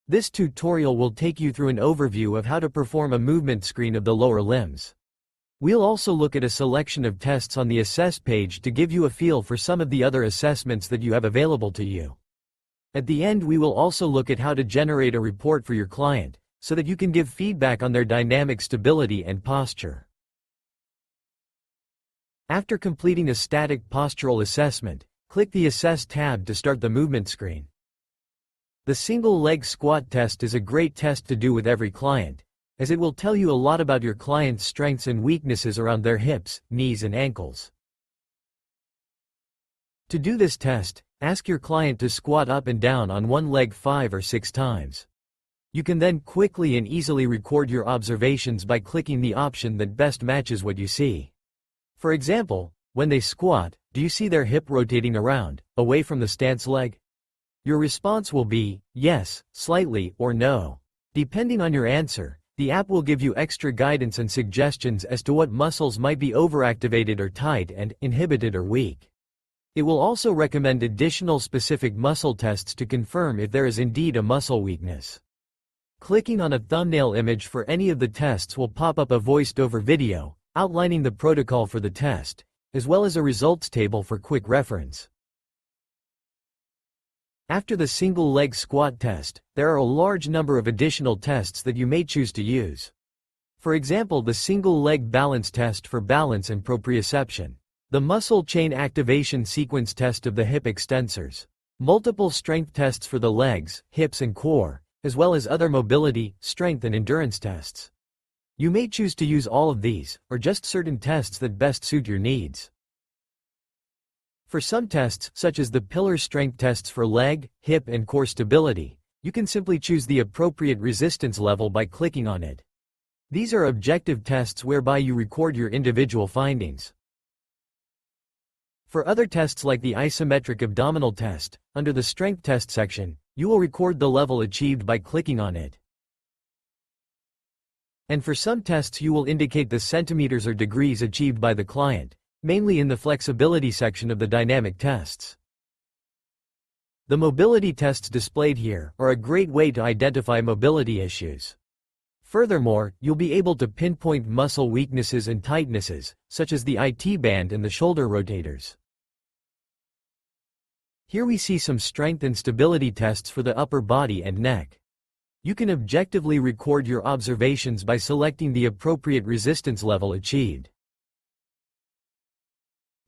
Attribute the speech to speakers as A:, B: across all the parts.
A: This tutorial will take you through an overview of how to perform a movement screen of the lower limbs. We'll also look at a selection of tests on the Assess page to give you a feel for some of the other assessments that you have available to you. At the end, we will also look at how to generate a report for your client, so that you can give feedback on their dynamic stability and posture. After completing a static postural assessment, click the Assess tab to start the movement screen. The single leg squat test is a great test to do with every client, as it will tell you a lot about your client's strengths and weaknesses around their hips, knees and ankles. To do this test, ask your client to squat up and down on one leg 5 or 6 times. You can then quickly and easily record your observations by clicking the option that best matches what you see. For example, when they squat, do you see their hip rotating around, away from the stance leg? Your response will be, yes, slightly, or no. Depending on your answer, the app will give you extra guidance and suggestions as to what muscles might be overactivated or tight and inhibited or weak. It will also recommend additional specific muscle tests to confirm if there is indeed a muscle weakness. Clicking on a thumbnail image for any of the tests will pop up a voiced-over video, outlining the protocol for the test, as well as a results table for quick reference. After the single leg squat test, there are a large number of additional tests that you may choose to use. For example, the single leg balance test for balance and proprioception, the muscle chain activation sequence test of the hip extensors, multiple strength tests for the legs, hips and core, as well as other mobility, strength and endurance tests. You may choose to use all of these, or just certain tests that best suit your needs. For some tests, such as the pillar strength tests for leg, hip and core stability, you can simply choose the appropriate resistance level by clicking on it. These are objective tests whereby you record your individual findings. For other tests like the isometric abdominal test, under the strength test section, you will record the level achieved by clicking on it. And for some tests you will indicate the centimeters or degrees achieved by the client, mainly in the flexibility section of the dynamic tests. The mobility tests displayed here are a great way to identify mobility issues. Furthermore, you'll be able to pinpoint muscle weaknesses and tightnesses, such as the IT band and the shoulder rotators. Here we see some strength and stability tests for the upper body and neck. You can objectively record your observations by selecting the appropriate resistance level achieved.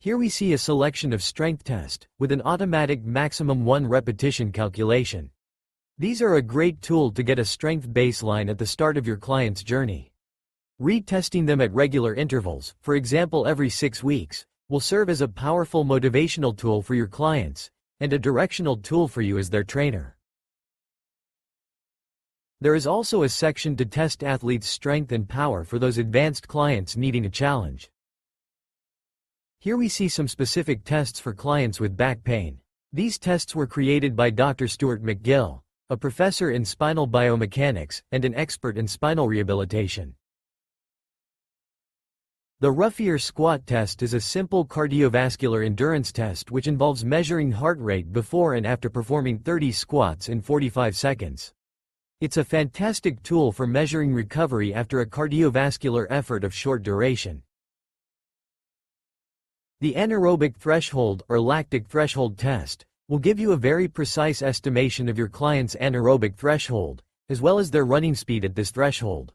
A: Here we see a selection of strength tests, with an automatic maximum 1 repetition calculation. These are a great tool to get a strength baseline at the start of your client's journey. Retesting them at regular intervals, for example every 6 weeks, will serve as a powerful motivational tool for your clients, and a directional tool for you as their trainer. There is also a section to test athletes' strength and power for those advanced clients needing a challenge. Here we see some specific tests for clients with back pain. These tests were created by Dr. Stuart McGill, a professor in spinal biomechanics and an expert in spinal rehabilitation. The Ruffier squat test is a simple cardiovascular endurance test which involves measuring heart rate before and after performing 30 squats in 45 seconds. It's a fantastic tool for measuring recovery after a cardiovascular effort of short duration. The anaerobic threshold or lactic threshold test will give you a very precise estimation of your client's anaerobic threshold, as well as their running speed at this threshold.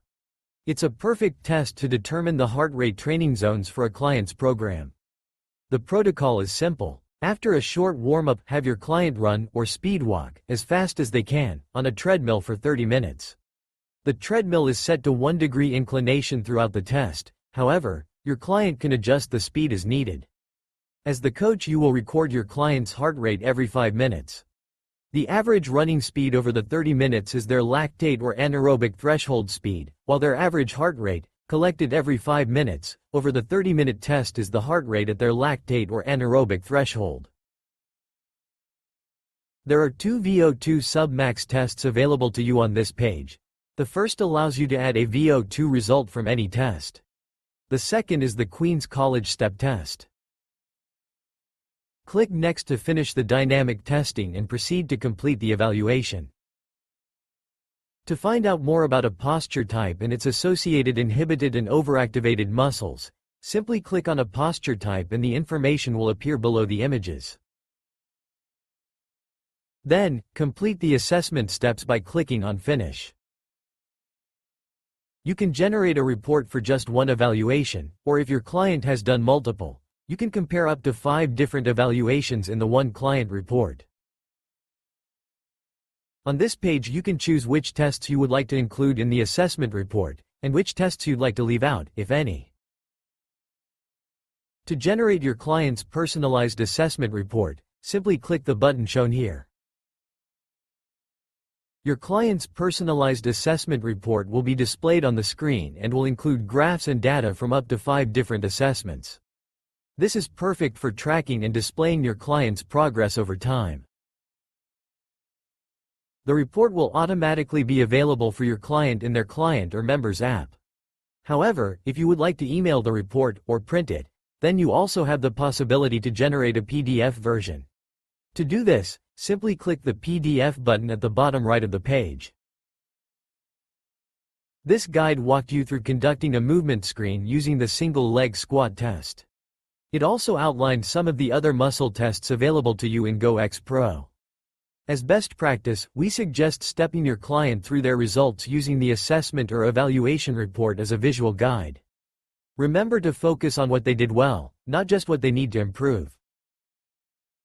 A: It's a perfect test to determine the heart rate training zones for a client's program. The protocol is simple. After a short warm-up, have your client run or speed walk as fast as they can on a treadmill for 30 minutes. The treadmill is set to 1 degree inclination throughout the test. However, your client can adjust the speed as needed. As the coach, you will record your client's heart rate every 5 minutes. The average running speed over the 30 minutes is their lactate or anaerobic threshold speed, while their average heart rate, collected every 5 minutes, over the 30-minute test is the heart rate at their lactate or anaerobic threshold. There are 2 VO2 submax tests available to you on this page. The first allows you to add a VO2 result from any test. The second is the Queen's College Step Test. Click Next to finish the dynamic testing and proceed to complete the evaluation. To find out more about a posture type and its associated inhibited and overactivated muscles, simply click on a posture type and the information will appear below the images. Then, complete the assessment steps by clicking on Finish. You can generate a report for just one evaluation, or if your client has done multiple, you can compare up to 5 different evaluations in the one client report. On this page you can choose which tests you would like to include in the assessment report, and which tests you'd like to leave out, if any. To generate your client's personalized assessment report, simply click the button shown here. Your client's personalized assessment report will be displayed on the screen and will include graphs and data from up to 5 different assessments. This is perfect for tracking and displaying your client's progress over time. The report will automatically be available for your client in their client or members app. However, if you would like to email the report or print it, then you also have the possibility to generate a PDF version. To do this, simply click the PDF button at the bottom right of the page. This guide walked you through conducting a movement screen using the single leg squat test. It also outlined some of the other muscle tests available to you in GoX Pro. As best practice, we suggest stepping your client through their results using the assessment or evaluation report as a visual guide. Remember to focus on what they did well, not just what they need to improve.